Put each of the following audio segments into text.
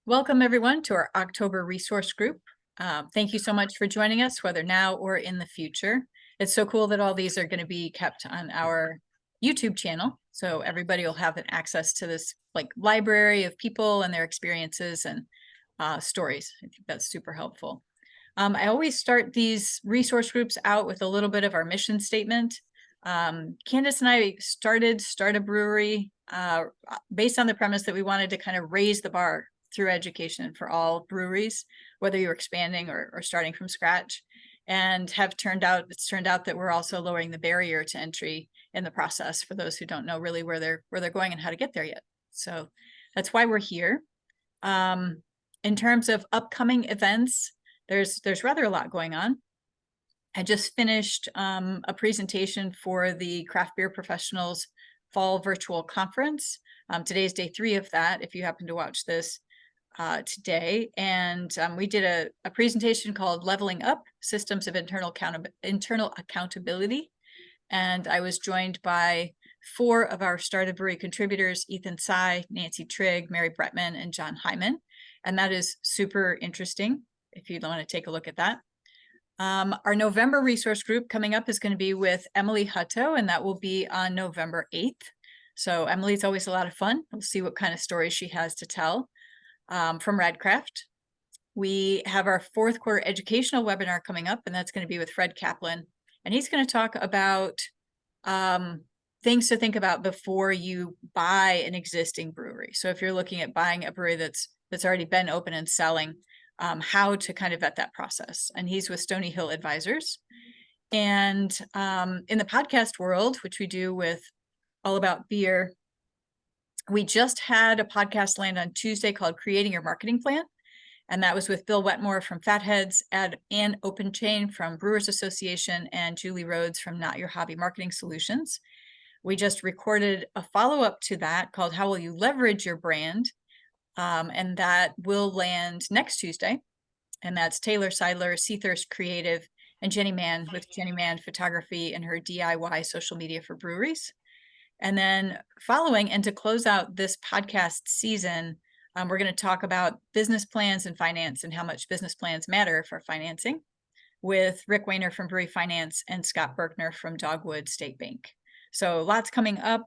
Welcome, everyone, to our October resource group. Thank you so much for joining us, whether now or in the future. It's so cool that all these are going to be kept on our YouTube channel, so everybody will have access to this library of people and their experiences and stories. I think that's super helpful. I always start these resource groups out with a little bit of our mission statement. Candace and I started Start a Brewery based on the premise that we wanted to kind of raise the bar through education for all breweries, whether you're expanding or starting from scratch, and it's turned out that we're also lowering the barrier to entry in the process for those who don't know really where they're going and how to get there yet. So that's why we're here. In terms of upcoming events, there's rather a lot going on. I just finished a presentation for the Craft Beer Professionals Fall Virtual Conference. Today's day 3 of that, if you happen to watch this today. And we did a presentation called Leveling Up, Systems of Internal Accountability. And I was joined by 4 of our Start a Brewery contributors, Ethan Tsai, Nancy Trigg, Mary Bretman, and John Hyman. And that is super interesting if you'd want to take a look at that. Our November resource group coming up is going to be with Emily Hutto, and that will be on November 8th. So Emily's always a lot of fun. We'll see what kind of stories she has to tell from Radcraft. We have our 4th quarter educational webinar coming up, and that's going to be with Fred Kaplan. And he's going to talk about things to think about before you buy an existing brewery. So if you're looking at buying a brewery that's already been open and selling, how to kind of vet that process. And he's with Stony Hill Advisors. And in the podcast world, which we do with All About Beer, we just had a podcast land on Tuesday called Creating Your Marketing Plan. And that was with Bill Wetmore from Fatheads, Ann Openchain from Brewers Association, and Julie Rhodes from Not Your Hobby Marketing Solutions. We just recorded a follow-up to that called How Will You Leverage Your Brand? And that will land next Tuesday. And that's Taylor Seidler, Seathirst Creative, and Jenny Mann with Jenny Mann Photography and her DIY social media for breweries. And then following, and to close out this podcast season, we're going to talk about business plans and finance and how much business plans matter for financing with Rick Wayner from Brewery Finance and Scott Berkner from Dogwood State Bank. So lots coming up.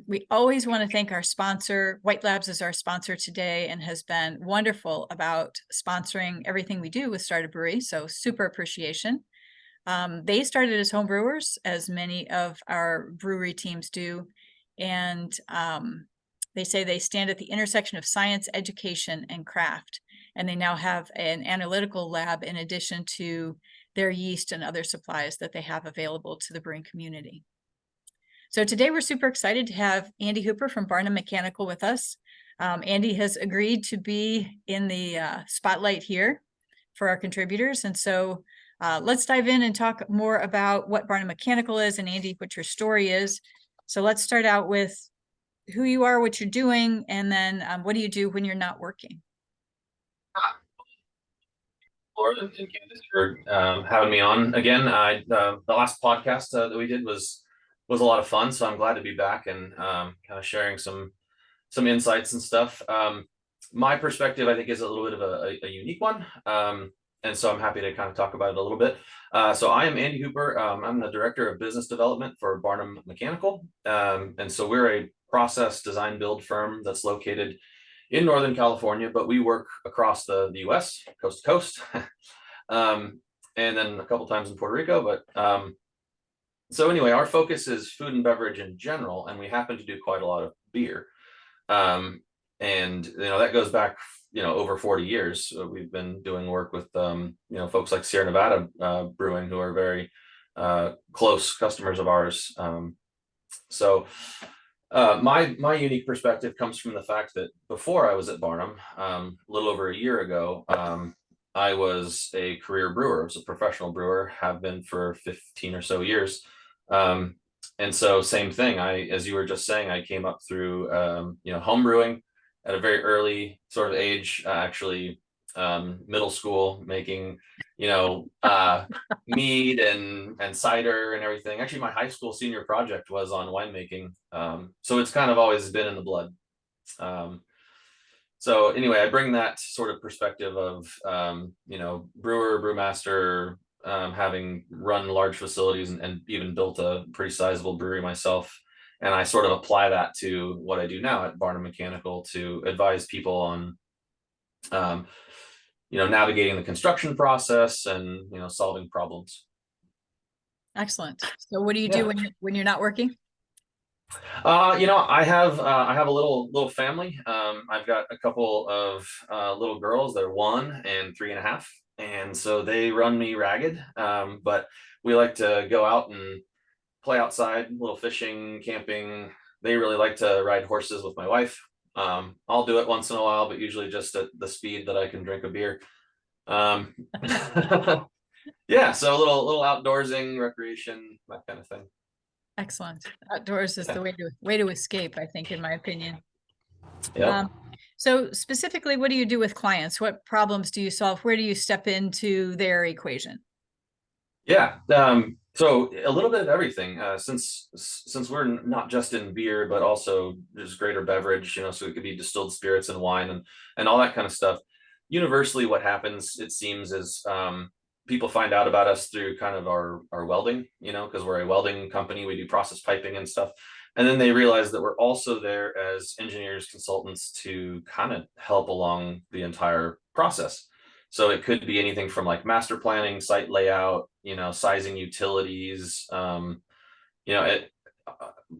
We always want to thank our sponsor. White Labs is our sponsor today and has been wonderful about sponsoring everything we do with Start a Brewery. So super appreciation. They started as home brewers, as many of our brewery teams do. And they say they stand at the intersection of science, education, and craft. And they now have an analytical lab in addition to their yeast and other supplies that they have available to the brewing community. So today we're super excited to have Andy Hooper from Barnum Mechanical with us. Andy has agreed to be in the spotlight here for our contributors. And so let's dive in and talk more about what Barnum Mechanical is, and Andy, what your story is. So let's start out with who you are, what you're doing, and then what do you do when you're not working? Laura and Candace for having me on again. The last podcast that we did was a lot of fun, so I'm glad to be back and kind of sharing some insights and stuff. My perspective, I think, is a little bit of a unique one, and so I'm happy to kind of talk about it a little bit. So I am Andy Hooper. I'm the Director of Business Development for Barnum Mechanical, and so we're a process design build firm that's located in Northern California, but we work across the US, coast to coast, and then a couple times in Puerto Rico. But so anyway, our focus is food and beverage in general, and we happen to do quite a lot of beer. And that goes back over 40 years. We've been doing work with folks like Sierra Nevada Brewing, who are very close customers of ours. So my unique perspective comes from the fact that before I was at Barnum, a little over a year ago, I was a career brewer. I was a professional brewer, have been for 15 or so years. And so same thing, as you were just saying, I came up through, home brewing at a very early sort of age, actually, middle school, making, mead and cider and everything. Actually, my high school senior project was on winemaking. So it's kind of always been in the blood. So anyway, I bring that sort of perspective of, brewer, brewmaster, having run large facilities and even built a pretty sizable brewery myself. And I sort of apply that to what I do now at Barnum Mechanical to advise people on, um, navigating the construction process and, solving problems. Excellent. So what do you do Yeah. when you're not working? I have a little family. I've got a couple of little girls. They're 1 and 3.5, and so they run me ragged. But we like to go out and play outside, a little fishing, camping. They really like to ride horses with my wife. I'll do it once in a while, but usually just at the speed that I can drink a beer. Um, yeah, so a little outdoorsing, recreation, that kind of thing. Excellent. Outdoors is Yeah. the way to escape, I think, in my opinion. Yep. So specifically, what do you do with clients? What problems do you solve? Where do you step into their equation? Yeah. So a little bit of everything, since we're not just in beer, but also just greater beverage, so it could be distilled spirits and wine and all that kind of stuff. Universally, what happens, it seems, is people find out about us through kind of our welding, because we're a welding company, we do process piping and stuff. And then they realize that we're also there as engineers, consultants to kind of help along the entire process. So it could be anything from like master planning, site layout, sizing utilities. It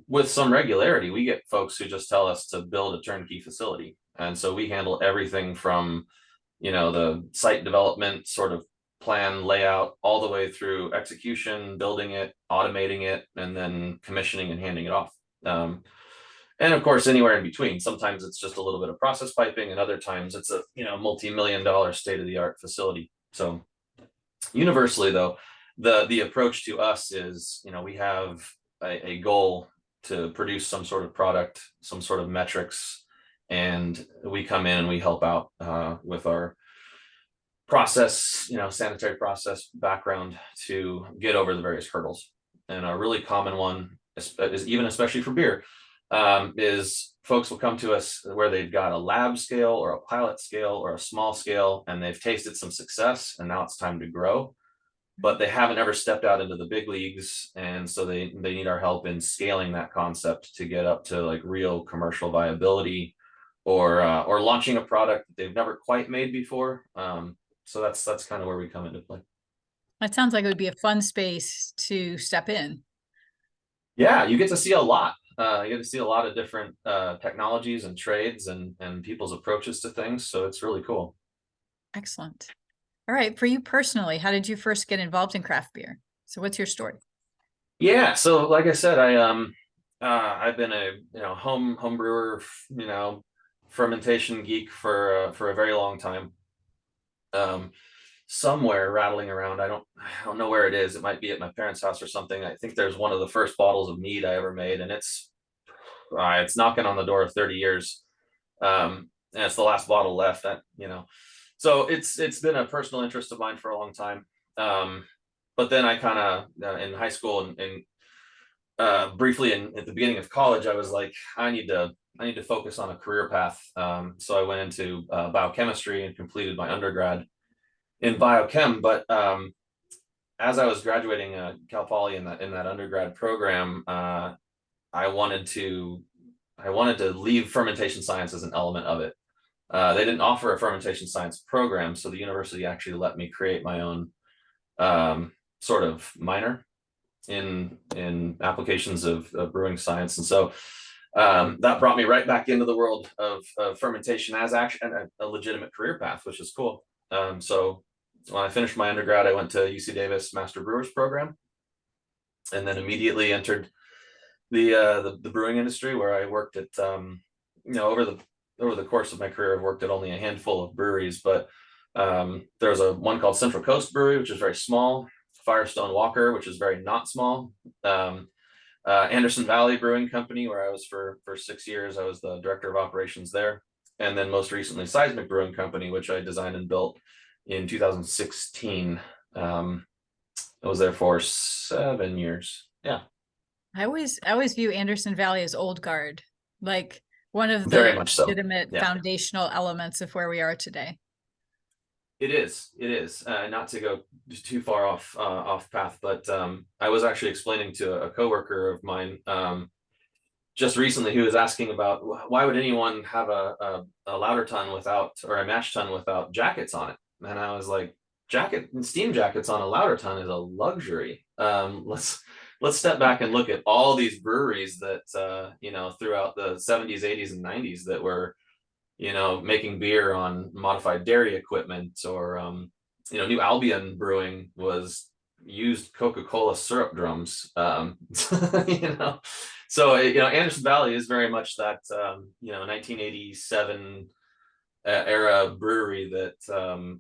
with some regularity, we get folks who just tell us to build a turnkey facility, and so we handle everything from, the site development sort of plan layout all the way through execution, building it, automating it, and then commissioning and handing it off. And of course, anywhere in between. Sometimes it's just a little bit of process piping, and other times it's a multi-million-dollar state-of-the-art facility. So universally, though, the approach to us is, we have a goal to produce some sort of product, some sort of metrics, and we come in and we help out with our process, sanitary process background to get over the various hurdles. And a really common one is even especially for beer, is folks will come to us where they've got a lab scale or a pilot scale or a small scale, and they've tasted some success, and now it's time to grow, but they haven't ever stepped out into the big leagues, and so they need our help in scaling that concept to get up to like real commercial viability, or launching a product that they've never quite made before. So that's kind of where we come into play. That sounds like it would be a fun space to step in. Yeah, you get to see a lot. You get to see a lot of different technologies and trades and people's approaches to things. So it's really cool. Excellent. All right. For you personally, how did you first get involved in craft beer? So what's your story? Yeah, so like I said, I've been a home brewer, fermentation geek for a very long time. Um, Somewhere rattling around, I don't know where it is. It might be at my parents' house or something. I think there's one of the first bottles of mead I ever made, and it's knocking on the door of 30 years. And it's the last bottle left. So it's been a personal interest of mine for a long time. But then I kind of in high school and briefly at the beginning of college, I was like, I need to focus on a career path. So I went into biochemistry and completed my undergrad in biochem. But as I was graduating Cal Poly in that undergrad program, I wanted to leave fermentation science as an element of it. They didn't offer a fermentation science program, so the university actually let me create my own sort of minor in applications of brewing science. And so that brought me right back into the world of fermentation as actually a legitimate career path, which is cool. So when I finished my undergrad, I went to UC Davis Master Brewers program, and then immediately entered the brewing industry, where I worked at over the course of my career, I've worked at only a handful of breweries, but there was one called Central Coast Brewery, which is very small, Firestone Walker, which is very not small, Anderson Valley Brewing Company, where I was for 6 years. I was the director of operations there, and then most recently Seismic Brewing Company, which I designed and built in 2016. I was there for 7 years. Yeah. I always view Anderson Valley as old guard. Like one of Very the much so. legitimate Yeah. foundational elements of where we are today. It is. It is. Not to go just too far off path, but I was actually explaining to a coworker of mine just recently who was asking about why would anyone have a louder ton without, or a mash tun without jackets on it, and I was like, steam jackets on a louder ton is a luxury. Let's step back and look at all these breweries that throughout the 70s, 80s, and 90s that were making beer on modified dairy equipment, or New Albion Brewing was used Coca-Cola syrup drums. So Anderson Valley is very much that 1987 era brewery that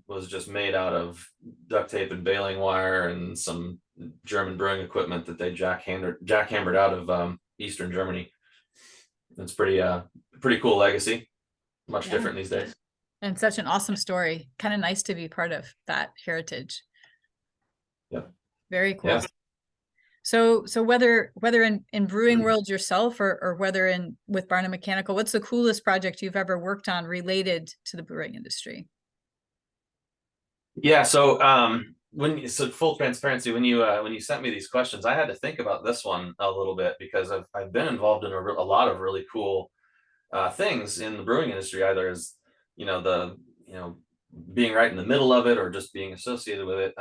was just made out of duct tape and baling wire and some German brewing equipment that they jackhammered out of Eastern Germany. It's pretty cool legacy. Much different these days. And such an awesome story. Kind of nice to be part of that heritage. Yeah. Very cool. Yeah. So whether in brewing world yourself or whether with Barnum Mechanical, what's the coolest project you've ever worked on related to the brewing industry? Yeah. So full transparency, when you sent me these questions, I had to think about this one a little bit, because I've been involved in a lot of really cool things in the brewing industry, either as being right in the middle of it or just being associated with it.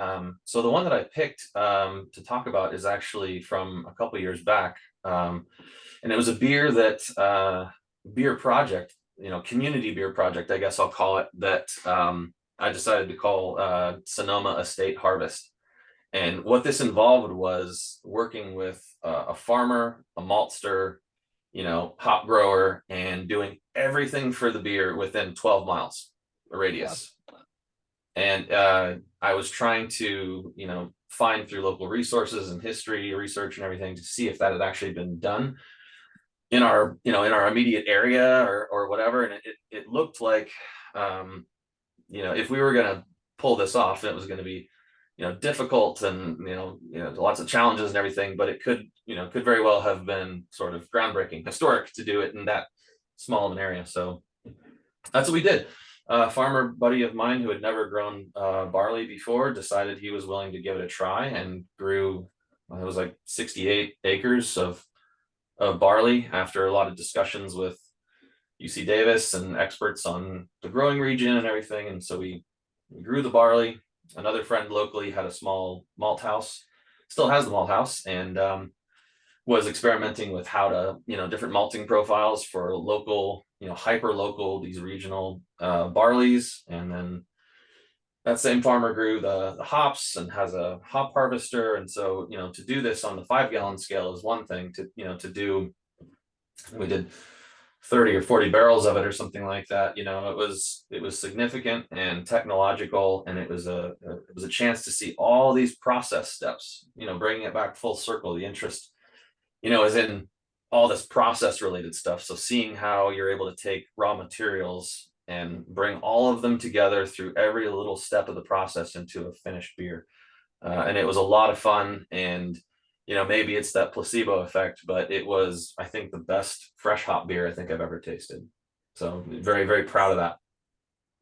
So the one that I picked to talk about is actually from a couple years back, and it was a beer project, community beer project, I guess I'll call it, that I decided to call Sonoma Estate Harvest. And what this involved was working with a farmer, a maltster, hop grower, and doing everything for the beer within 12 miles radius. And I was trying to, find through local resources and history research and everything to see if that had actually been done in our immediate area or whatever. And it looked like, if we were going to pull this off, it was going to be, difficult and, lots of challenges and everything, but it could very well have been sort of groundbreaking, historic to do it in that small of an area. So that's what we did. A farmer buddy of mine who had never grown barley before decided he was willing to give it a try, and grew, it was like 68 acres of barley after a lot of discussions with UC Davis and experts on the growing region and everything. And so we grew the barley. Another friend locally had a small malt house, still has the malt house, and was experimenting with how to, different malting profiles for local, hyper local, these regional barleys. And then that same farmer grew the hops and has a hop harvester. And so, to do this on the 5-gallon scale is one thing. We did 30 or 40 barrels of it or something like that. It was significant and technological, and it was a chance to see all these process steps, bringing it back full circle. The interest, is in all this process related stuff. So seeing how you're able to take raw materials and bring all of them together through every little step of the process into a finished beer. And it was a lot of fun. And maybe it's that placebo effect, but it was, I think, the best fresh hop beer I think I've ever tasted. So very, very proud of that.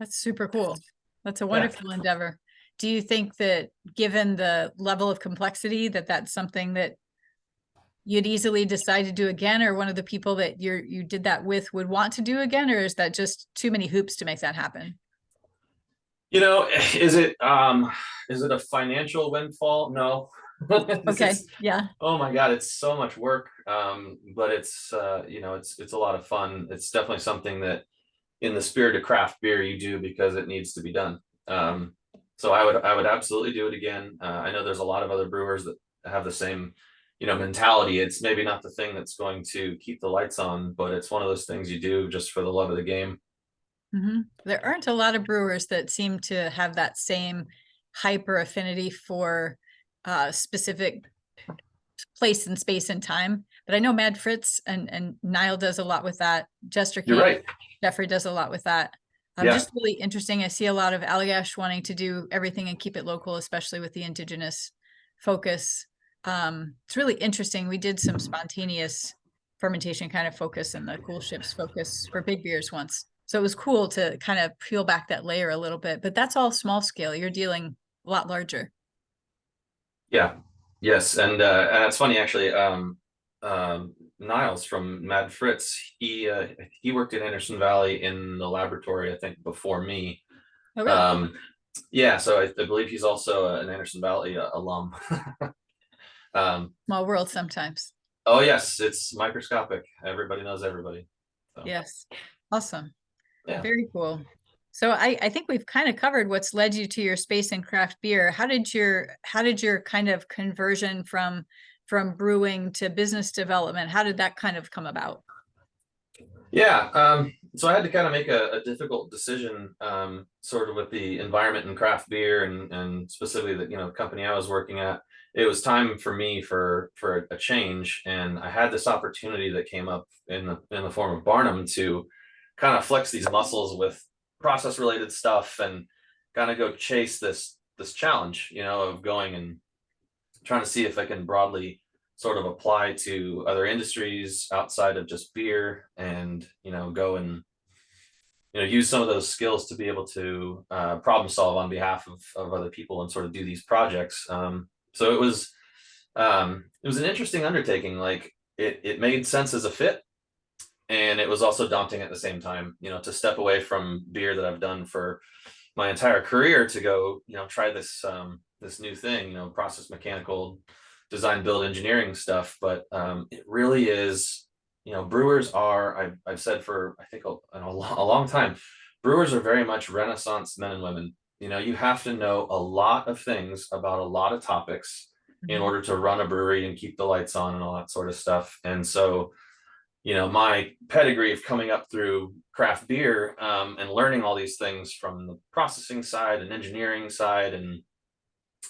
That's super cool. That's a wonderful endeavor. Do you think that, given the level of complexity, that that's something that you'd easily decide to do again, or one of the people that you did that with would want to do again, or is that just too many hoops to make that happen? Is it a financial windfall? No. Okay. Yeah. Oh my God, it's so much work. But it's it's a lot of fun. It's definitely something that, in the spirit of craft beer, you do because it needs to be done. So I would absolutely do it again. I know there's a lot of other brewers that have the same, mentality. It's maybe not the thing that's going to keep the lights on, but it's one of those things you do just for the love of the game. Mm-hmm. There aren't a lot of brewers that seem to have that same hyper affinity for specific place and space and time. But I know Mad Fritz and Niall does a lot with that. Jester You're King, right. Jeffrey does a lot with that. Yeah. Just really interesting. I see a lot of Allagash wanting to do everything and keep it local, especially with the indigenous focus. It's really interesting. We did some spontaneous fermentation kind of focus and the cool ships focus for big beers once. So it was cool to kind of peel back that layer a little bit, but that's all small scale. You're dealing a lot larger. Yeah. Yes. And it's funny actually. Niles from Mad Fritz, he worked at Anderson Valley in the laboratory, I think, before me. Oh, really? Um, yeah, so I believe he's also an Anderson Valley alum. Um, Small world sometimes. oh yes, it's microscopic. Everybody knows everybody. So Yes. Awesome. yeah. Very cool. So I think we've kind of covered what's led you to your space in craft beer. How did your kind of conversion from brewing to business development, how did that kind of come about? Yeah, so I had to kind of make a difficult decision, sort of with the environment in craft beer and specifically the company I was working at. It was time for me for a change, and I had this opportunity that came up in the form of Barnum to kind of flex these muscles with process related stuff and kind of go chase this challenge, of going and trying to see if I can broadly sort of apply to other industries outside of just beer and go and use some of those skills to be able to problem solve on behalf of other people and sort of do these projects. So it was an interesting undertaking. Like it made sense as a fit, and it was also daunting at the same time, to step away from beer that I've done for my entire career to go try this new thing, process mechanical design build engineering stuff. But it really is, brewers are, I've said for I think a long time, brewers are very much Renaissance men and women. You have to know a lot of things about a lot of topics in Mhm. order to run a brewery and keep the lights on and all that sort of stuff. And so my pedigree of coming up through craft beer, and learning all these things from the processing side and engineering side and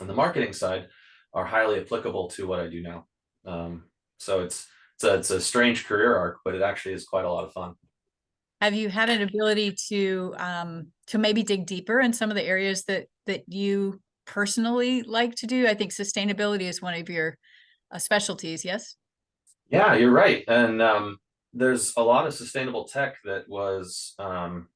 the marketing side are highly applicable to what I do now. So it's a strange career arc, but it actually is quite a lot of fun. Have you had an ability to maybe dig deeper in some of the areas that you personally like to do? I think sustainability is one of your specialties, yes? Yeah, you're right. And there's a lot of sustainable tech that wasn't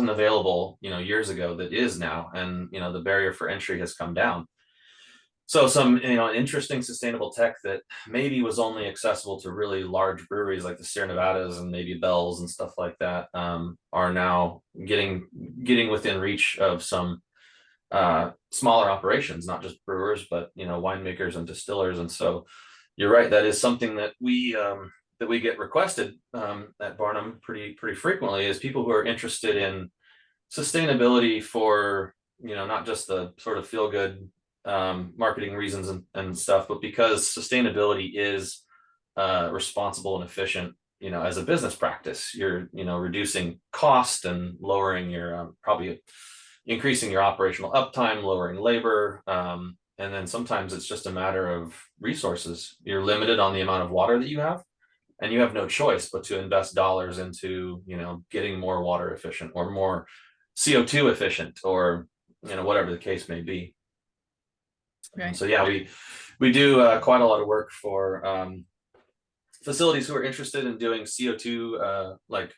available, years ago that is now, and the barrier for entry has come down. So some, interesting sustainable tech that maybe was only accessible to really large breweries like the Sierra Nevadas and maybe Bell's and stuff like that, are now getting within reach of some smaller operations, not just brewers, but winemakers and distillers. And so you're right, that is something that we get requested at Barnum pretty frequently, is people who are interested in sustainability for not just the sort of feel good marketing reasons and stuff, but because sustainability is responsible and efficient. As a business practice, you're reducing cost and lowering your probably increasing your operational uptime, lowering labor. And then sometimes it's just a matter of resources. You're limited on the amount of water that you have, and you have no choice but to invest dollars into getting more water efficient or more CO2 efficient, or whatever the case may be. Right. So yeah, we do quite a lot of work for facilities who are interested in doing CO2, like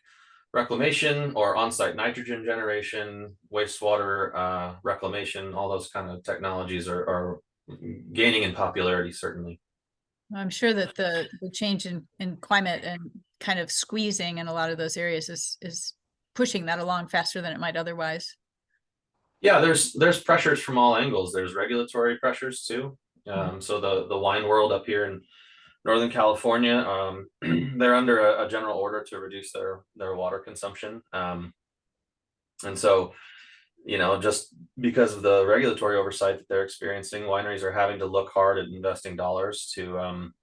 reclamation or on-site nitrogen generation, wastewater reclamation. All those kind of technologies are gaining in popularity, certainly. I'm sure that the change in climate and kind of squeezing in a lot of those areas is pushing that along faster than it might otherwise. Yeah, there's pressures from all angles. There's regulatory pressures too. Mhm. So the wine world up here in Northern California, they're under a general order to reduce their water consumption. And so, just because of the regulatory oversight that they're experiencing, wineries are having to look hard at investing dollars to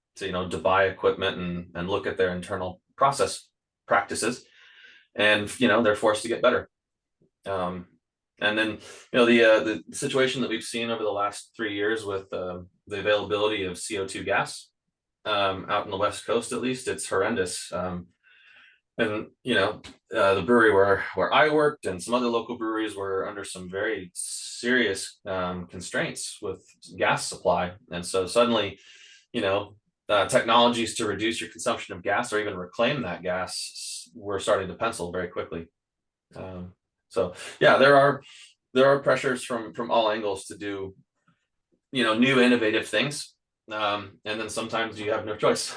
buy equipment and look at their internal process practices, and they're forced to get better. And then the situation that we've seen over the last 3 years with the availability of CO2 gas, out in the West Coast, at least, it's horrendous. And the brewery where I worked and some other local breweries were under some very serious constraints with gas supply. And so suddenly, you know technologies to reduce your consumption of gas or even reclaim that gas were starting to pencil very quickly. So yeah, there are pressures from all angles to do, new innovative things. And then sometimes you have no choice,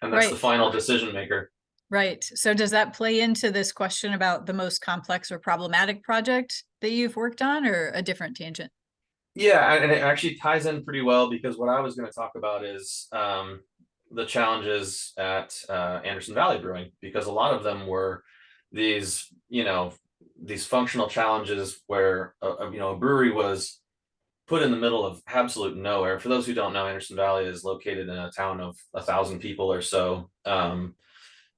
and that's the Right. final decision maker. Right. So does that play into this question about the most complex or problematic project that you've worked on, or a different tangent? Yeah, and it actually ties in pretty well, because what I was going to talk about is the challenges at Anderson Valley Brewing, because a lot of them were these, these functional challenges where a brewery was put in the middle of absolute nowhere. For those who don't know, Anderson Valley is located in a town of 1,000 people or so,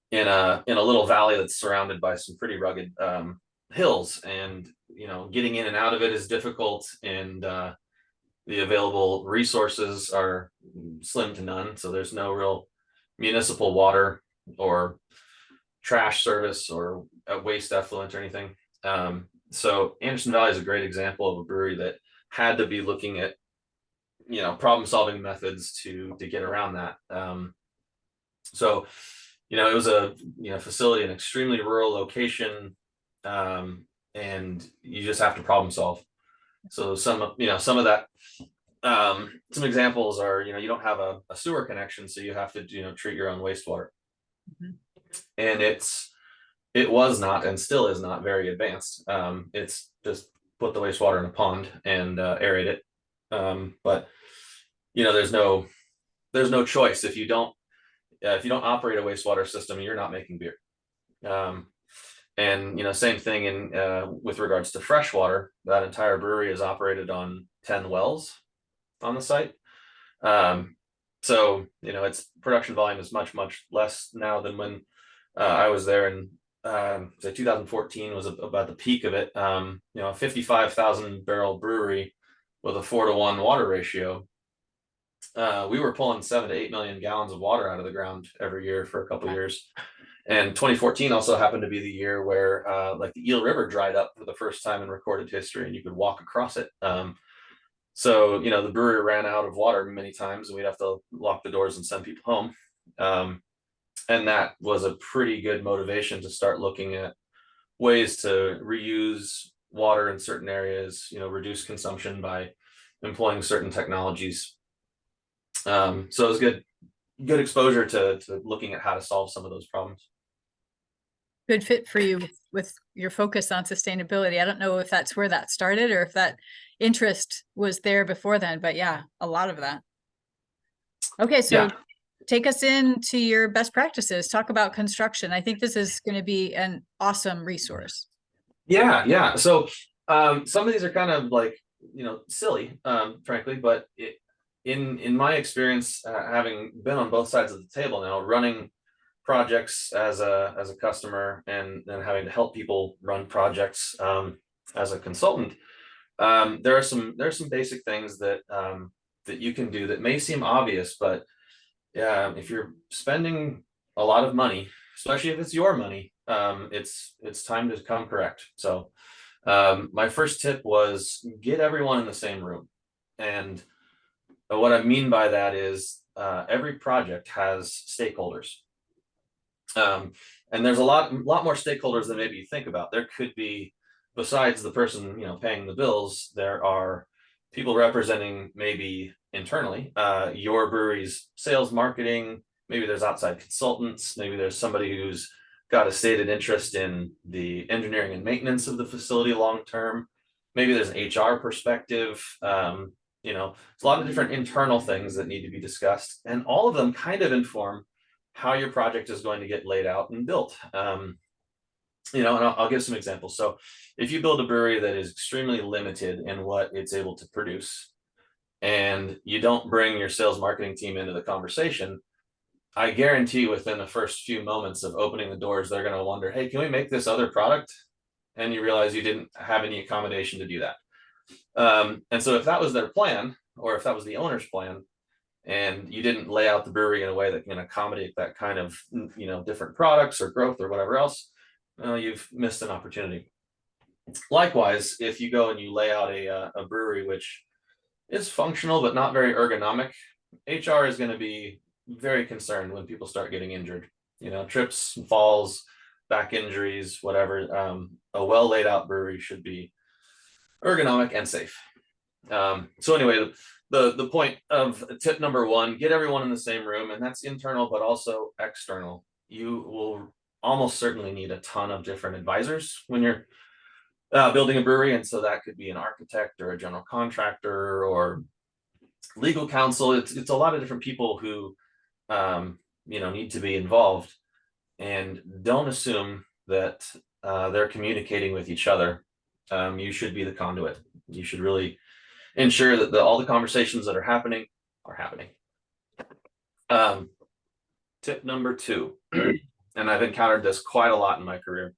in a little valley that's surrounded by some pretty rugged hills, and getting in and out of it is difficult, and the available resources are slim to none. So there's no real municipal water or trash service or waste effluent or anything. So Anderson Valley is a great example of a brewery that had to be looking at problem solving methods to get around that. So it was a facility, an extremely rural location, and you just have to problem solve. So some of that, some examples are, you don't have a sewer connection, so you have to treat your own wastewater. Mhm. And it was not, and still is not, very advanced. It's just put the wastewater in a pond and aerate it. But there's no choice. If you don't operate a wastewater system, you're not making beer. And same thing in with regards to fresh water. That entire brewery is operated on 10 wells on the site. So its production volume is much less now than when I was there. And so 2014 was about the peak of it. A 55,000 barrel brewery with a 4-to-1 water ratio. We were pulling 7 to 8 million gallons of water out of the ground every year for a couple of years. And 2014 also happened to be the year where like the Eel River dried up for the first time in recorded history, and you could walk across it. So the brewery ran out of water many times, and we'd have to lock the doors and send people home. And that was a pretty good motivation to start looking at ways to reuse water in certain areas, reduce consumption by employing certain technologies. So it was good exposure to looking at how to solve some of those problems. Good fit for you with your focus on sustainability. I don't know if that's where that started or if that interest was there before then, but yeah, a lot of that. Okay, so Yeah. take us into your best practices. Talk about construction. I think this is going to be an awesome resource. Yeah. So some of these are kind of like silly, frankly, but in my experience, having been on both sides of the table now, running projects as a customer, and then having to help people run projects as a consultant, there are some basic things that that you can do that may seem obvious, but if you're spending a lot of money, especially if it's your money, it's time to come correct. So my first tip was get everyone in the same room. And what I mean by that is every project has stakeholders. And there's a lot more stakeholders than maybe you think about. There could be, besides the person paying the bills, there are people representing maybe internally your brewery's sales, marketing. Maybe there's outside consultants. Maybe there's somebody who's got a stated interest in the engineering and maintenance of the facility long term. Maybe there's an HR perspective. It's a lot of different internal things that need to be discussed, and all of them kind of inform how your project is going to get laid out and built. And I'll give some examples. So if you build a brewery that is extremely limited in what it's able to produce, and you don't bring your sales marketing team into the conversation, I guarantee within the first few moments of opening the doors, they're going to wonder, hey, can we make this other product? And you realize you didn't have any accommodation to do that. And so if that was their plan, or if that was the owner's plan, and you didn't lay out the brewery in a way that can accommodate that kind of different products or growth or whatever else, you've missed an opportunity. Likewise, if you go and you lay out a brewery which is functional but not very ergonomic, HR is going to be very concerned when people start getting injured, trips, falls, back injuries, whatever. A well laid out brewery should be ergonomic and safe. So anyway, the point of tip number one, get everyone in the same room, and that's internal, but also external. You will almost certainly need a ton of different advisors when you're building a brewery. And so that could be an architect or a general contractor or legal counsel. It's a lot of different people who, need to be involved, and don't assume that they're communicating with each other. You should be the conduit. You should really ensure that all the conversations that are happening are happening. Tip number two, and I've encountered this quite a lot in my career.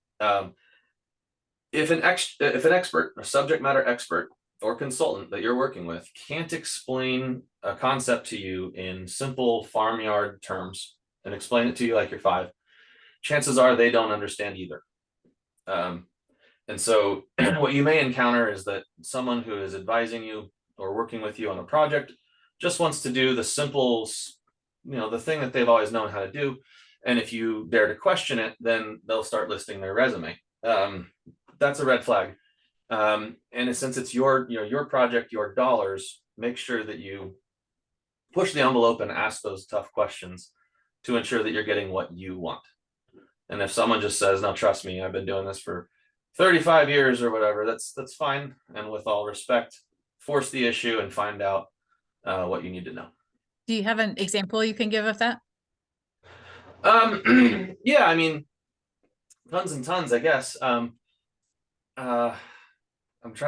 If an expert, a subject matter expert or consultant that you're working with can't explain a concept to you in simple farmyard terms and explain it to you like you're five, chances are they don't understand either. And so what you may encounter is that someone who is advising you or working with you on a project just wants to do the simple, the thing that they've always known how to do. And if you dare to question it, then they'll start listing their resume. That's a red flag. And since it's your project, your dollars, make sure that you push the envelope and ask those tough questions to ensure that you're getting what you want. And if someone just says, no, trust me, I've been doing this for 35 years or whatever, that's fine. And with all respect, force the issue and find out what you need to know. Do you have an example you can give of that? Yeah, I mean, tons and tons, I guess. I'm trying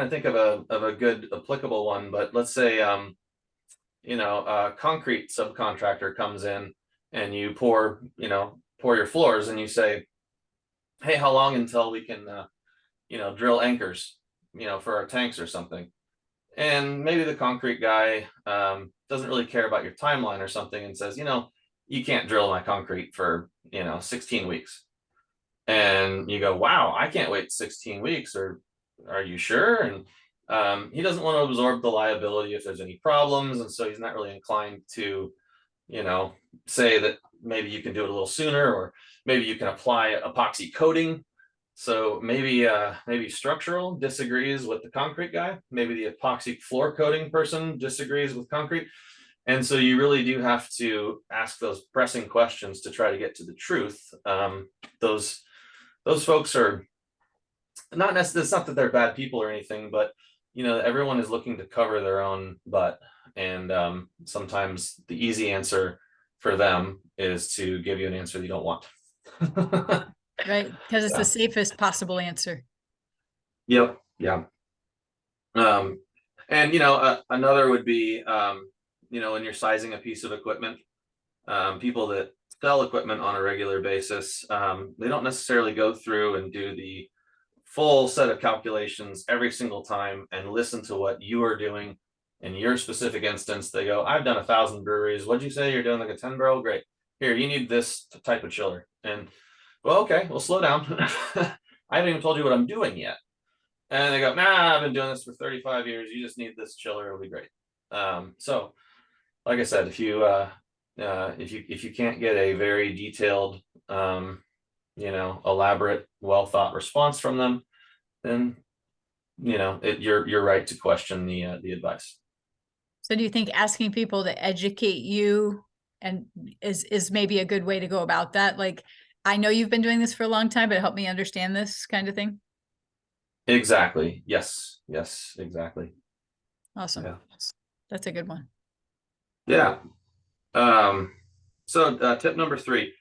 to think of a good applicable one, but let's say, a concrete subcontractor comes in and you pour your floors and you say, hey, how long until we can, drill anchors, for our tanks or something. And maybe the concrete guy doesn't really care about your timeline or something and says, you can't drill my concrete for, 16 weeks. And you go, wow, I can't wait 16 weeks, or are you sure? And he doesn't want to absorb the liability if there's any problems. And so he's not really inclined to, say that maybe you can do it a little sooner, or maybe you can apply epoxy coating. So maybe structural disagrees with the concrete guy. Maybe the epoxy floor coating person disagrees with concrete. And so you really do have to ask those pressing questions to try to get to the truth. Those folks are not necessarily, it's not that they're bad people or anything, but everyone is looking to cover their own butt. And sometimes the easy answer for them is to give you an answer that you don't want. Right, because it's the safest possible answer. Yep. Yeah. And another would be when you're sizing a piece of equipment, people that sell equipment on a regular basis, they don't necessarily go through and do the full set of calculations every single time and listen to what you are doing in your specific instance. They go, I've done 1,000 breweries. What'd you say? You're doing like a 10 barrel? Great. Here, you need this type of chiller. And well, okay, well, slow down. I haven't even told you what I'm doing yet. And they go, nah, I've been doing this for 35 years. You just need this chiller. It'll be great. So like I said, if you can't get a very detailed, elaborate, well thought response from them, then you're right to question the advice. So do you think asking people to educate you and is maybe a good way to go about that? Like, I know you've been doing this for a long time, but help me understand this kind of thing. Exactly. Yes, exactly. Awesome. Yeah. That's a good one. Yeah. So tip number 3.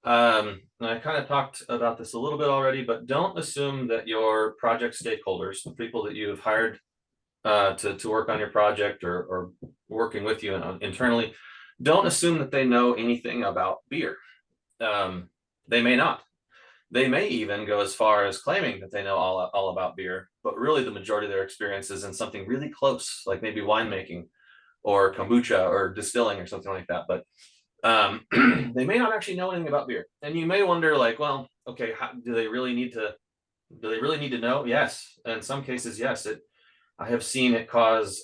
I kind of talked about this a little bit already, but don't assume that your project stakeholders, the people that you have hired to work on your project or working with you internally, don't assume that they know anything about beer. They may not. They may even go as far as claiming that they know all about beer, but really the majority of their experience is in something really close, like maybe winemaking or kombucha or distilling or something like that. But they may not actually know anything about beer. And you may wonder, like, well, okay, do they really need to know? Yes. In some cases, yes. I have seen it cause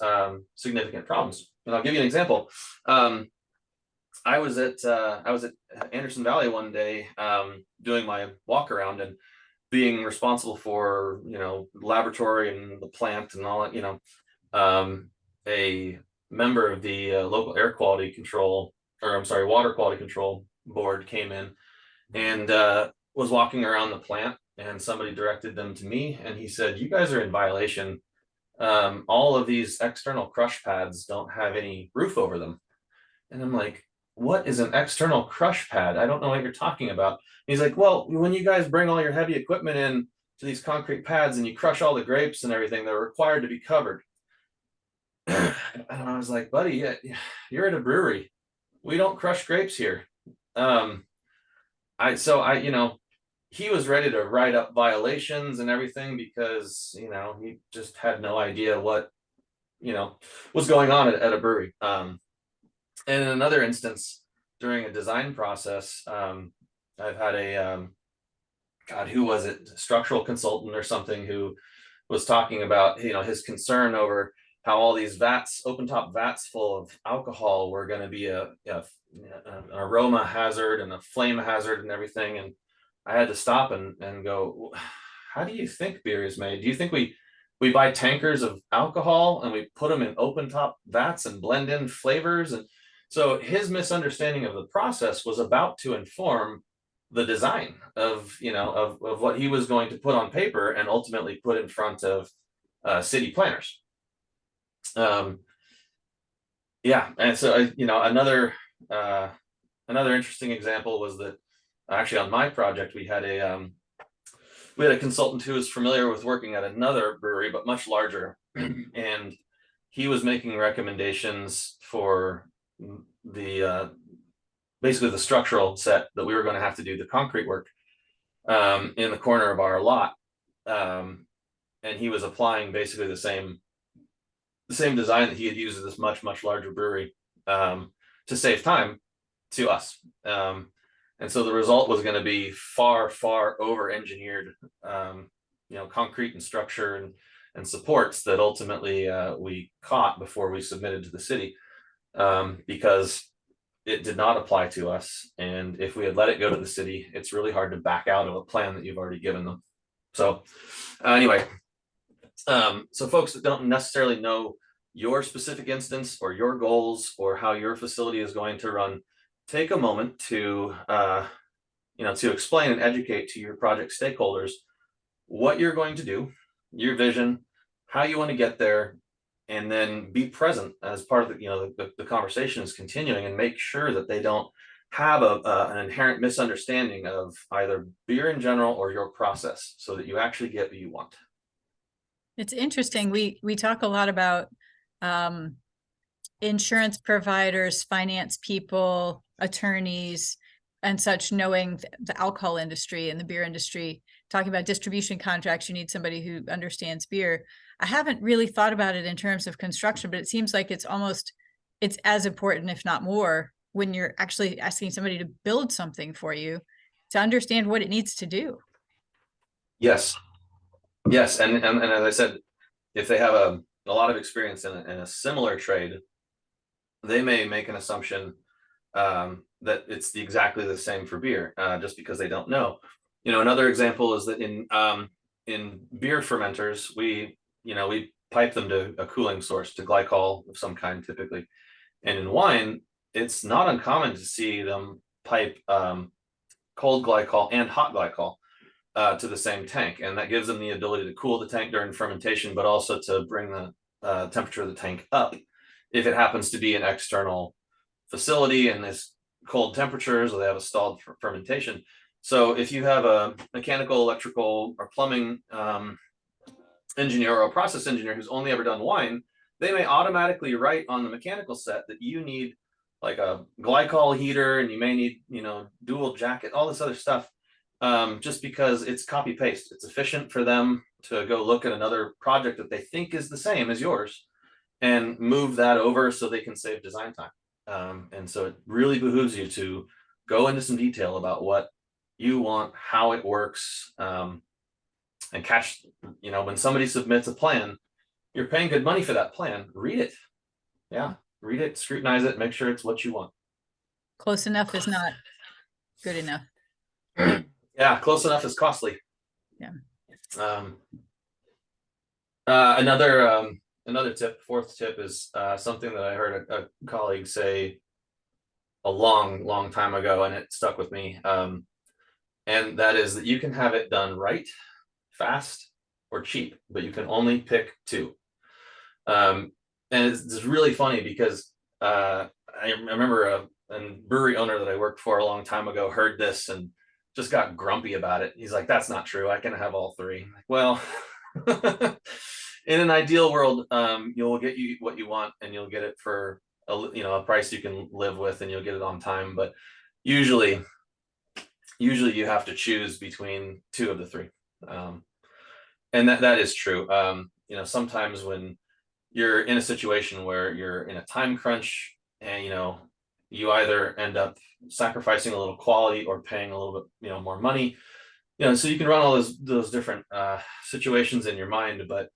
significant problems. And I'll give you an example. I was at Anderson Valley one day, doing my walk around and being responsible for, laboratory and the plant and all that, a member of the local air quality control, or I'm sorry, water quality control board came in and was walking around the plant, and somebody directed them to me, and he said, "You guys are in violation. All of these external crush pads don't have any roof over them." And I'm like, "What is an external crush pad? I don't know what you're talking about." And he's like, "Well, when you guys bring all your heavy equipment in to these concrete pads and you crush all the grapes and everything, they're required to be covered." And I was like, "Buddy, yeah, you're at a brewery. We don't crush grapes here." Um, he was ready to write up violations and everything because, he just had no idea what, was going on at a brewery. And in another instance, during a design process, I've had God, who was it? Structural consultant or something, who was talking about, his concern over how all these vats, open top vats full of alcohol, were going to be an aroma hazard and a flame hazard and everything. And I had to stop and go, "How do you think beer is made? Do you think we buy tankers of alcohol and we put them in open top vats and blend in flavors?" And so his misunderstanding of the process was about to inform the design of, of what he was going to put on paper and ultimately put in front of city planners. Yeah, and so another interesting example was that actually on my project we had a consultant who was familiar with working at another brewery but much larger, and he was making recommendations for the basically the structural set that we were going to have to do the concrete work in the corner of our lot, and he was applying basically the same design that he had used at this much larger brewery, to save time to us. And so the result was going to be far over engineered, concrete and structure and supports that ultimately we caught before we submitted to the city, because it did not apply to us. And if we had let it go to the city, it's really hard to back out of a plan that you've already given them. So anyway, so folks that don't necessarily know your specific instance or your goals or how your facility is going to run, take a moment to to explain and educate to your project stakeholders what you're going to do, your vision, how you want to get there, and then be present as part of the conversation is continuing, and make sure that they don't have an inherent misunderstanding of either beer in general or your process, so that you actually get what you want. It's interesting. We talk a lot about insurance providers, finance people, attorneys, and such, knowing the alcohol industry and the beer industry. Talking about distribution contracts, you need somebody who understands beer. I haven't really thought about it in terms of construction, but it seems like it's as important, if not more, when you're actually asking somebody to build something for you, to understand what it needs to do. Yes. And as I said, if they have a lot of experience in a similar trade, they may make an assumption that it's exactly the same for beer, just because they don't know. Another example is that in beer fermenters, we pipe them to a cooling source, to glycol of some kind typically. And in wine, it's not uncommon to see them pipe cold glycol and hot glycol to the same tank, and that gives them the ability to cool the tank during fermentation, but also to bring the temperature of the tank up if it happens to be an external facility and there's cold temperatures, or they have a stalled fermentation. So if you have a mechanical, electrical, or plumbing engineer or a process engineer who's only ever done wine, they may automatically write on the mechanical set that you need like a glycol heater, and you may need dual jacket, all this other stuff, just because it's copy paste. It's efficient for them to go look at another project that they think is the same as yours and move that over so they can save design time. And so it really behooves you to go into some detail about what you want, how it works, and catch, when somebody submits a plan, you're paying good money for that plan. Read it. Yeah, read it, scrutinize it, make sure it's what you want. Close enough is not good enough. Yeah, close enough is costly. Yeah. Um, another tip, fourth tip is something that I heard a colleague say a long time ago, and it stuck with me. And that is that you can have it done right, fast, or cheap, but you can only pick two. Um, and it's really funny because I remember a brewery owner that I worked for a long time ago heard this and just got grumpy about it. He's like, "That's not true. I can have all three." Well, in an ideal world, you'll get you what you want, and you'll get it for a price you can live with, and you'll get it on time. But usually, you have to choose between two of the three, and that is true. Sometimes when you're in a situation where you're in a time crunch and you either end up sacrificing a little quality or paying a little bit more money, so you can run all those different situations in your mind, but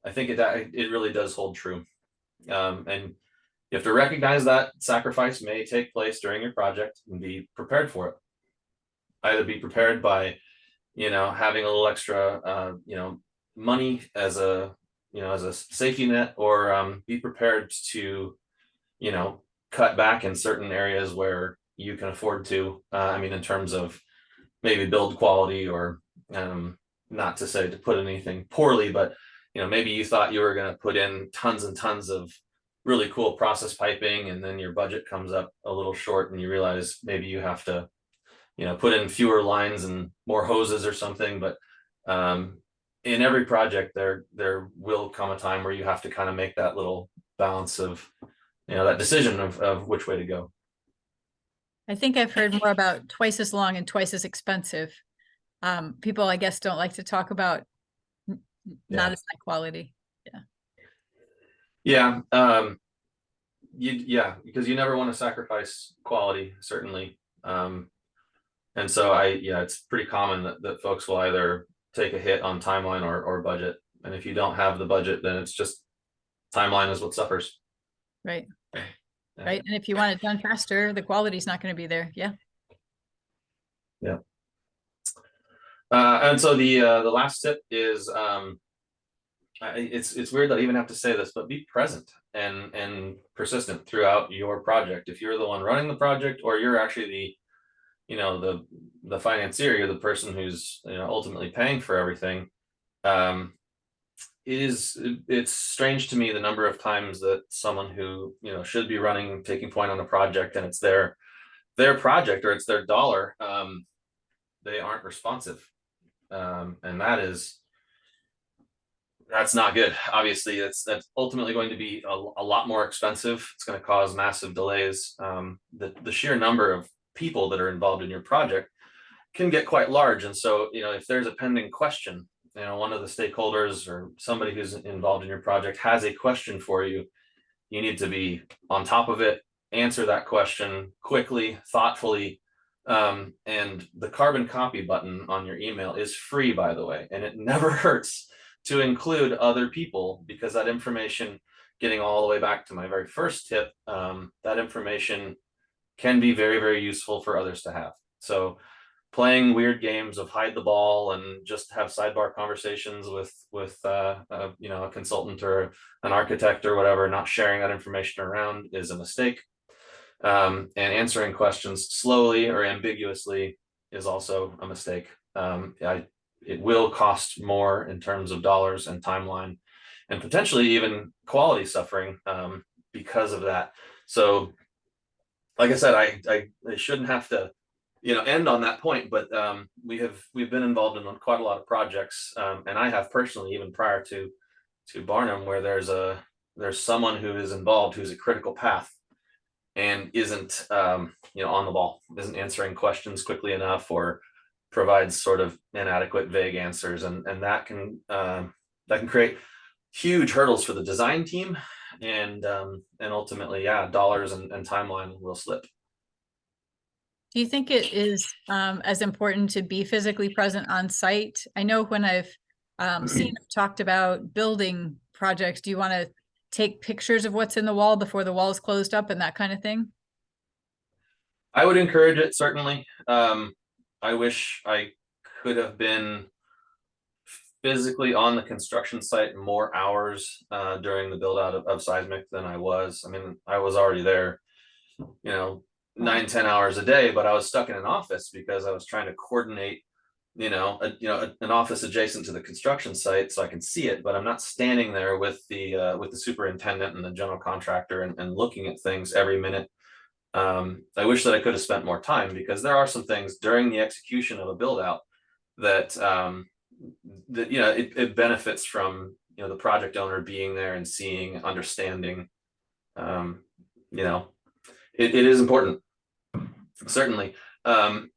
I think it really does hold true. And you have to recognize that sacrifice may take place during your project and be prepared for it. Either be prepared by having a little extra money as a safety net, or be prepared to cut back in certain areas where you can afford to. In terms of maybe build quality, or not to say to put anything poorly, but maybe you thought you were going to put in tons and tons of really cool process piping, and then your budget comes up a little short, and you realize maybe you have to put in fewer lines and more hoses or something. But in every project, there will come a time where you have to kind of make that little balance of that decision of which way to go. I think I've heard more about twice as long and twice as expensive. People, I guess, don't like to talk about not as high quality. Yeah. Because you never want to sacrifice quality, certainly. And so it's pretty common that folks will either take a hit on timeline or budget. And if you don't have the budget, then it's just timeline is what suffers. Right. Yeah. Right. And if you want it done faster, the quality is not going to be there. Yeah. Yeah. And so the last tip is it's weird that I even have to say this, but be present and persistent throughout your project. If you're the one running the project, or you're actually the financier, you're the person who's ultimately paying for everything. It's strange to me the number of times that someone who should be taking point on a project, and it's their project or it's their dollar, they aren't responsive, and that's not good. Obviously, that's ultimately going to be a lot more expensive. It's going to cause massive delays. The sheer number of people that are involved in your project can get quite large, and so if there's a pending question, one of the stakeholders or somebody who's involved in your project has a question for you, you need to be on top of it, answer that question quickly, thoughtfully. And the carbon copy button on your email is free, by the way, and it never hurts to include other people, because that information, getting all the way back to my very first tip, that information can be very, very useful for others to have. So playing weird games of hide the ball and just have sidebar conversations with a consultant or an architect or whatever, not sharing that information around, is a mistake. And answering questions slowly or ambiguously is also a mistake. It will cost more in terms of dollars and timeline, and potentially even quality suffering because of that. So, like I said, I shouldn't have to end on that point, but we've been involved in quite a lot of projects, and I have personally, even prior to Barnum, where there's someone who is involved who's a critical path and isn't on the ball, isn't answering questions quickly enough, or provides sort of inadequate, vague answers, and that can create huge hurdles for the design team, and ultimately, dollars and timeline will slip. Do you think it is as important to be physically present on site? I know when I've seen talked about building projects, do you want to take pictures of what's in the wall before the wall is closed up and that kind of thing? I would encourage it, certainly. I wish I could have been physically on the construction site more hours during the build out of seismic than I was. I mean, I was already there, you know, Wow. 9, 10 hours a day, but I was stuck in an office because I was trying to coordinate, an office adjacent to the construction site so I can see it, but I'm not standing there with the superintendent and the general contractor and looking at things every minute. I wish that I could have spent more time because there are some things during the execution of a build out that it benefits from the project owner being there and seeing, understanding. Um, you know, it is important, certainly. One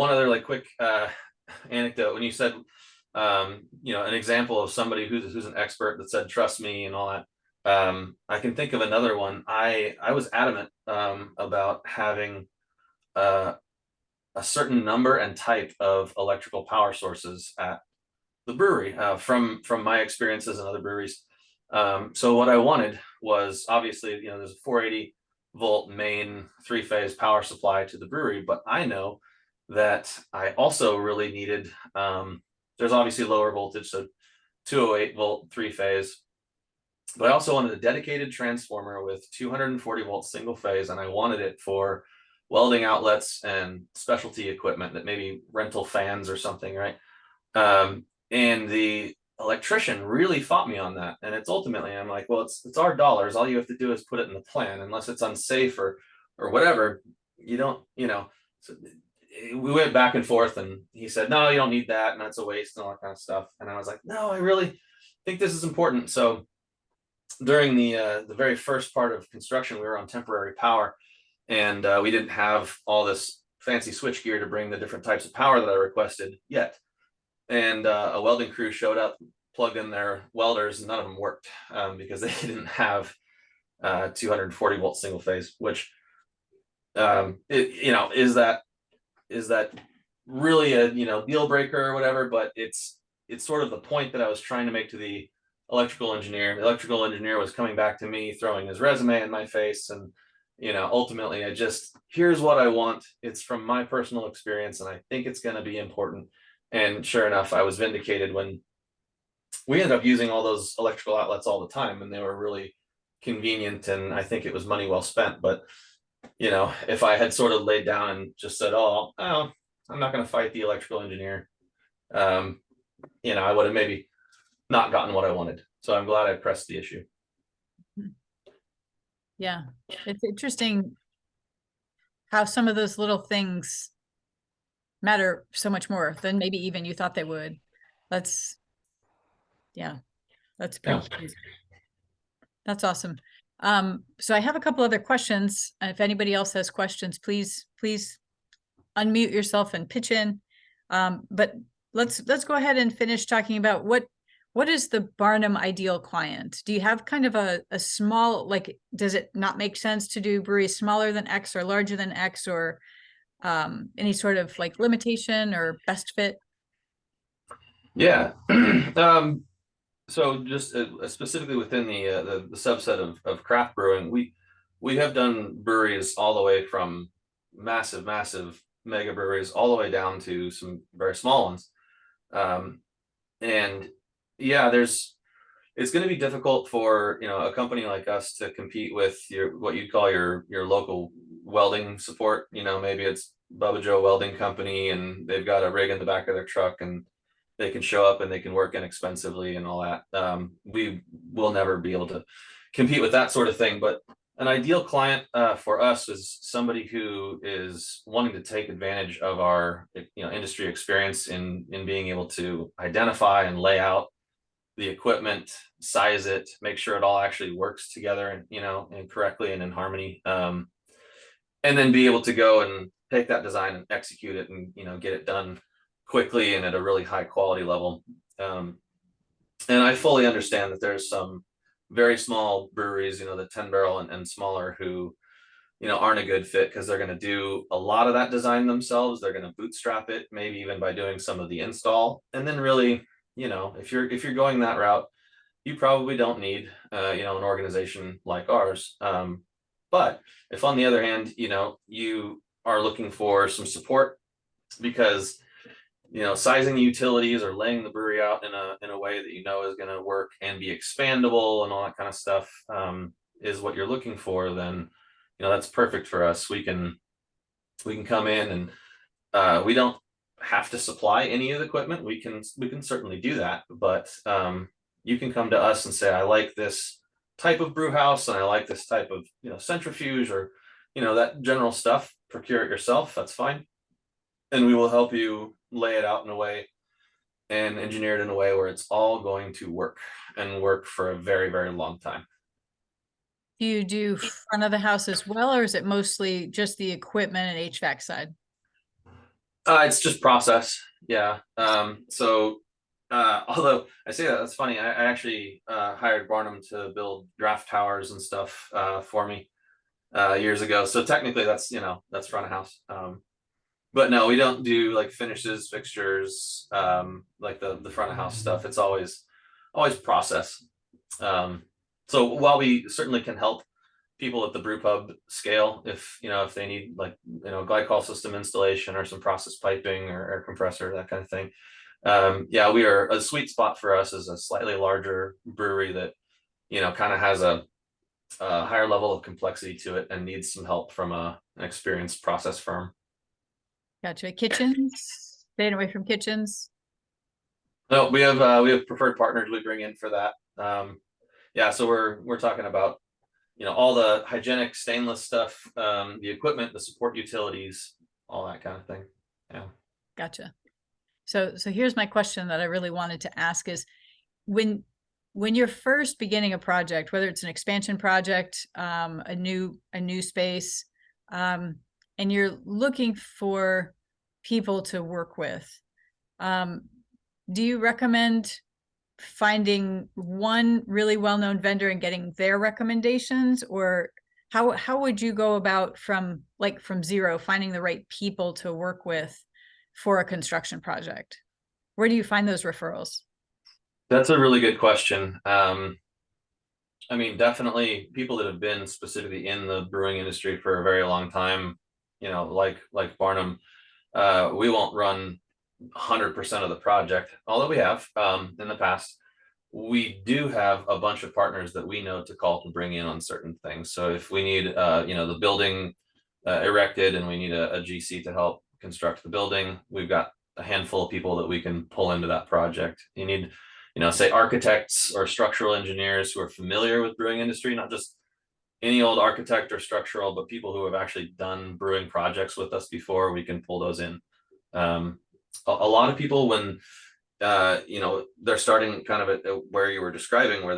other like quick anecdote when you said an example of somebody who's an expert that said trust me and all that. I can think of another one. I was adamant about having uh, a certain number and type of electrical power sources at the brewery from my experiences in other breweries. So what I wanted was obviously, there's a 480-volt main 3-phase power supply to the brewery, but I know that I also really needed, there's obviously lower voltage, so 208-volt 3-phase, but I also wanted a dedicated transformer with 240-volt single phase, and I wanted it for welding outlets and specialty equipment that maybe rental fans or something, right? And the electrician really fought me on that. And it's ultimately, I'm like, well, it's our dollars. All you have to do is put it in the plan, unless it's unsafe or whatever. You don't, So we went back and forth, and he said, no, you don't need that, and that's a waste and all that kind of stuff. And I was like, no, I really think this is important. So during the very first part of construction, we were on temporary power, and we didn't have all this fancy switch gear to bring the different types of power that I requested yet. And a welding crew showed up, plugged in their welders, and none of them worked because they didn't have 240-volt single phase. Which is that really a deal breaker or whatever? But it's sort of the point that I was trying to make to the electrical engineer. The electrical engineer was coming back to me, throwing his resume in my face, and ultimately here's what I want. It's from my personal experience, and I think it's going to be important. And sure enough, I was vindicated when we ended up using all those electrical outlets all the time, and they were really convenient, and I think it was money well spent. But if I had sort of laid down and just said, oh, I'm not going to fight the electrical engineer, I would have maybe not gotten what I wanted. So I'm glad I pressed the issue. Yeah, it's interesting how some of those little things matter so much more than maybe even you thought they would. That's pretty crazy. That's awesome. So I have a couple other questions. If anybody else has questions, please unmute yourself and pitch in. But let's go ahead and finish talking about what is the Barnum ideal client? Do you have kind of a small, like, does it not make sense to do breweries smaller than X or larger than X, or any sort of like limitation or best fit? Yeah. So just specifically within the subset of craft brewing, we have done breweries all the way from massive mega breweries all the way down to some very small ones. And yeah, it's going to be difficult for a company like us to compete with what you'd call your local welding support. Maybe it's Bubba Joe Welding Company, and they've got a rig in the back of their truck, and they can show up and they can work inexpensively and all that. We will never be able to compete with that sort of thing. But an ideal client for us is somebody who is wanting to take advantage of our industry experience in being able to identify and lay out the equipment, size it, make sure it all actually works together and correctly and in harmony, and then be able to go and take that design and execute it and get it done quickly and at a really high quality level. And I fully understand that there's some very small breweries, the 10 barrel and smaller, who aren't a good fit because they're going to do a lot of that design themselves. They're going to bootstrap it, maybe even by doing some of the install. And then really, if you're going that route, you probably don't need an organization like ours. But if on the other hand, you are looking for some support because sizing the utilities or laying the brewery out in a way that is going to work and be expandable and all that kind of stuff, is what you're looking for, then that's perfect for us. We can come in, and we don't have to supply any of the equipment. We can certainly do that, but you can come to us and say, I like this type of brew house, and I like this type of centrifuge, or that general stuff. Procure it yourself. That's fine, and we will help you lay it out in a way and engineer it in a way where it's all going to work and work for a very, very long time. Do you do front of the house as well, or is it mostly just the equipment and HVAC side? It's just process. Yeah. So although I say that, that's funny. I actually hired Barnum to build draft towers and stuff for me years ago. So technically that's front of house. But no, we don't do like finishes, fixtures, like the front of house stuff. It's always process. So while we certainly can help people at the brew pub scale, if they need like glycol system installation or some process piping or air compressor, that kind of thing. Yeah, we are a sweet spot for us as a slightly larger brewery that kind of has a higher level of complexity to it and needs some help from an experienced process firm. Gotcha. Kitchens, staying away from kitchens. No, we have preferred partners we bring in for that. Yeah, so we're talking about all the hygienic stainless stuff, the equipment, the support utilities, all that kind of thing. Yeah. Gotcha. So here's my question that I really wanted to ask is when you're first beginning a project, whether it's an expansion project, a new space, and you're looking for people to work with, do you recommend finding one really well-known vendor and getting their recommendations, or how would you go about from zero finding the right people to work with for a construction project? Where do you find those referrals? That's a really good question. I mean, definitely people that have been specifically in the brewing industry for a very long time, like Barnum. We won't run 100% of the project, although we have in the past. We do have a bunch of partners that we know to call to bring in on certain things. So if we need, the building erected and we need a GC to help construct the building, we've got a handful of people that we can pull into that project. You need, say architects or structural engineers who are familiar with brewing industry, not just any old architect or structural, but people who have actually done brewing projects with us before. We can pull those in. A lot of people, when they're starting kind of at where you were describing, where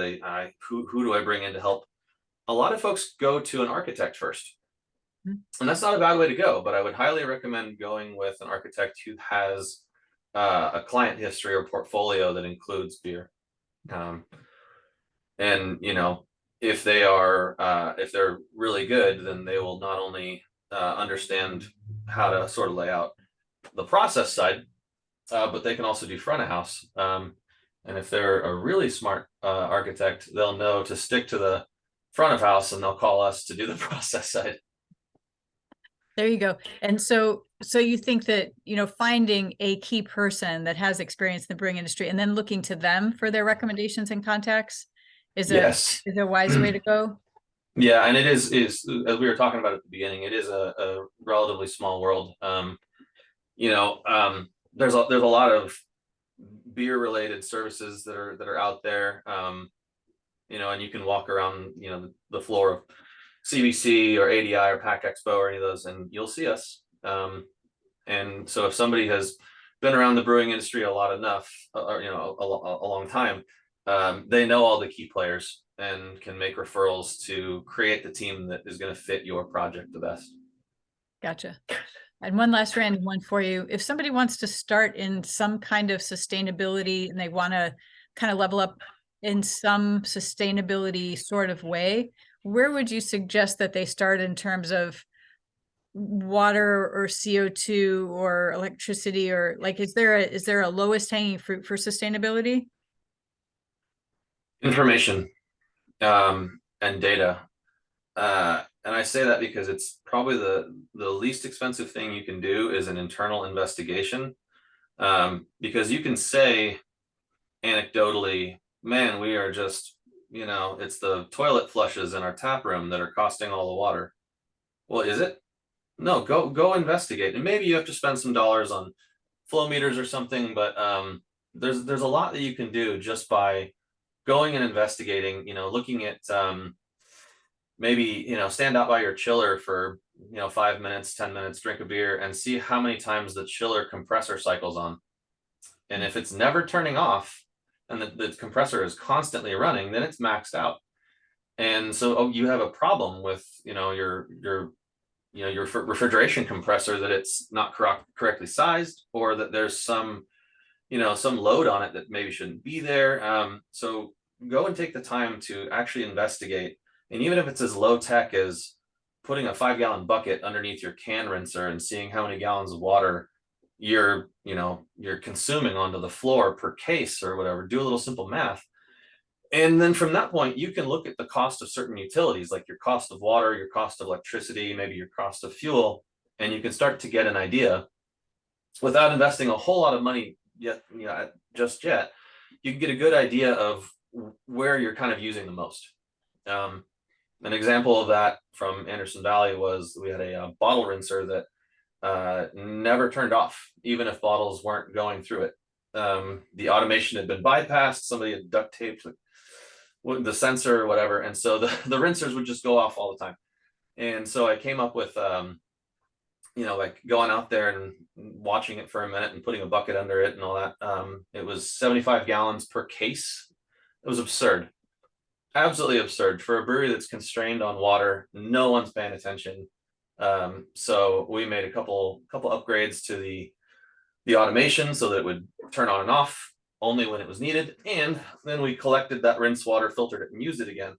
who do I bring in to help? A lot of folks go to an architect first. And that's not a bad way to go, but I would highly recommend going with an architect who has a client history or portfolio that includes beer. And if they're really good, then they will not only understand how to sort of lay out the process side, but they can also do front of house. And if they're a really smart architect, they'll know to stick to the front of house, and they'll call us to do the process side. There you go. And so you think that, finding a key person that has experience in the brewing industry and then looking to them for their recommendations and contacts is Yes. a wise way to go. Yeah, and it is as we were talking about at the beginning, it is a relatively small world. There's a lot of beer related services that are out there. And you can walk around, the floor of CBC or ADI or Pack Expo or any of those, and you'll see us. And so if somebody has been around the brewing industry a long time, they know all the key players and can make referrals to create the team that is going to fit your project the best. Gotcha. And one last random one for you. If somebody wants to start in some kind of sustainability and they want to kind of level up in some sustainability sort of way, where would you suggest that they start in terms of water or CO2 or electricity, or is there a lowest hanging fruit for sustainability? Information and data. And I say that because it's probably the least expensive thing you can do is an internal investigation. Because you can say anecdotally, man, we are just, it's the toilet flushes in our tap room that are costing all the water. Well, is it? No, go investigate. And maybe you have to spend some dollars on flow meters or something, but there's a lot that you can do just by going and investigating, looking at maybe, stand out by your chiller for 5 minutes, 10 minutes, drink a beer and see how many times the chiller compressor cycles on. And if it's never turning off and the compressor is constantly running, then it's maxed out. And so you have a problem with your refrigeration compressor, that it's not correctly sized, or that there's some load on it that maybe shouldn't be there. So go and take the time to actually investigate. And even if it's as low tech as putting a 5-gallon bucket underneath your can rinser and seeing how many gallons of water you're consuming onto the floor per case or whatever, do a little simple math. And then from that point, you can look at the cost of certain utilities, like your cost of water, your cost of electricity, maybe your cost of fuel, and you can start to get an idea without investing a whole lot of money just yet. You can get a good idea of where you're kind of using the most. An example of that from Anderson Valley was we had a bottle rinser that never turned off, even if bottles weren't going through it. The automation had been bypassed. Somebody had duct taped the sensor or whatever. And so the rinsers would just go off all the time. And so I came up with, like going out there and watching it for a minute and putting a bucket under it and all that. It was 75 gallons per case. It was absurd. Absolutely absurd for a brewery that's constrained on water. No one's paying attention. So we made a couple upgrades to the automation so that it would turn on and off only when it was needed. And then we collected that rinse water, filtered it, and used it again.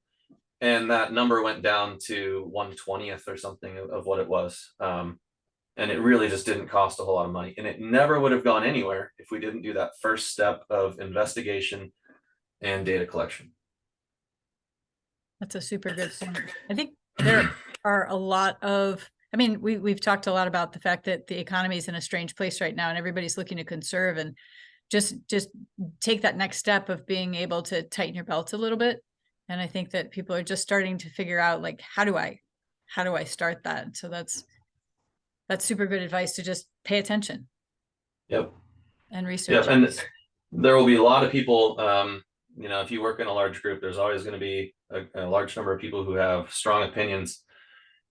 And that number went down to 1/20th or something of what it was. And it really just didn't cost a whole lot of money. And it never would have gone anywhere if we didn't do that first step of investigation and data collection. That's a super good point. I think there are a lot of, I mean, we've talked a lot about the fact that the economy is in a strange place right now and everybody's looking to conserve, and just take that next step of being able to tighten your belts a little bit. And I think that people are just starting to figure out, like, how do I start that? So that's super good advice, to just pay attention. Yep. And research. Yep. And there will be a lot of people, if you work in a large group, there's always going to be a large number of people who have strong opinions,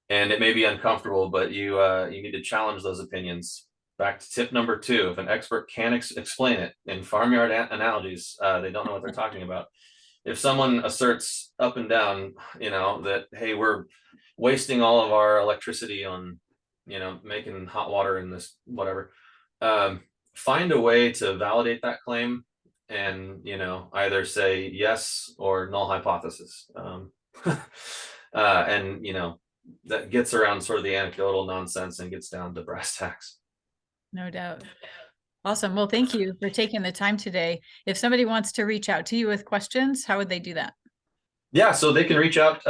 and it may be uncomfortable, but you need to challenge those opinions. Back to tip number 2, if an expert can't explain it in farmyard analogies, they don't know what they're talking about. If someone asserts up and down, that, hey, we're wasting all of our electricity on, making hot water in this, whatever, find a way to validate that claim and, either say yes or null hypothesis. And, that gets around sort of the anecdotal nonsense and gets down to brass tacks. No doubt. Awesome. Well, thank you for taking the time today. If somebody wants to reach out to you with questions, how would they do that? Yeah, so they can reach out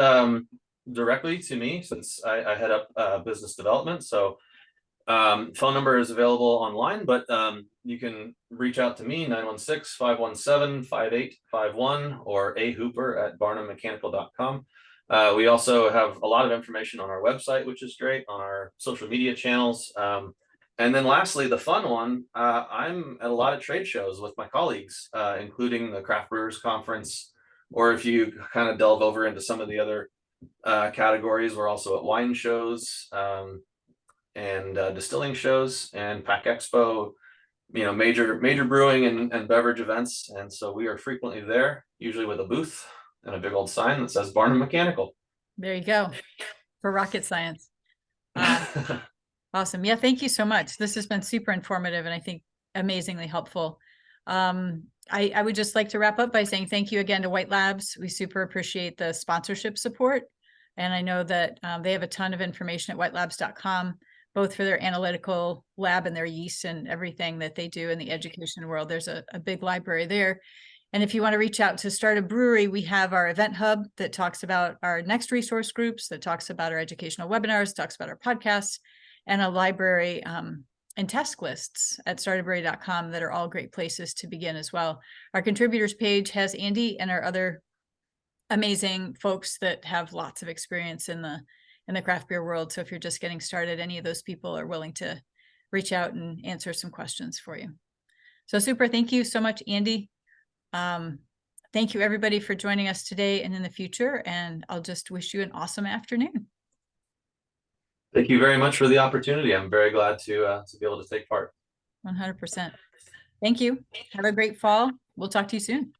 directly to me, since I head up business development. So phone number is available online, but you can reach out to me, 916-517-5851, or ahooper@barnummechanical.com. We also have a lot of information on our website, which is great, on our social media channels. And then lastly, the fun one, I'm at a lot of trade shows with my colleagues, including the Craft Brewers Conference, or if you kind of delve over into some of the other categories, we're also at wine shows and distilling shows and Pack Expo, major brewing and beverage events. And so we are frequently there, usually with a booth and a big old sign that says Barnum Mechanical. There you go. For rocket science. Awesome. Yeah, thank you so much. This has been super informative and I think amazingly helpful. I would just like to wrap up by saying thank you again to White Labs. We super appreciate the sponsorship support. And I know that they have a ton of information at whitelabs.com, both for their analytical lab and their yeast and everything that they do in the education world. There's a big library there. And if you want to reach out to start a brewery, we have our event hub that talks about our next resource groups, that talks about our educational webinars, talks about our podcasts, and a library and task lists at startabrewery.com that are all great places to begin as well. Our contributors page has Andy and our other amazing folks that have lots of experience in the craft beer world. So if you're just getting started, any of those people are willing to reach out and answer some questions for you. So super, thank you so much, Andy. Thank you everybody for joining us today and in the future, and I'll just wish you an awesome afternoon. Thank you very much for the opportunity. I'm very glad to be able to take part. 100%. Thank you. Have a great fall. We'll talk to you soon.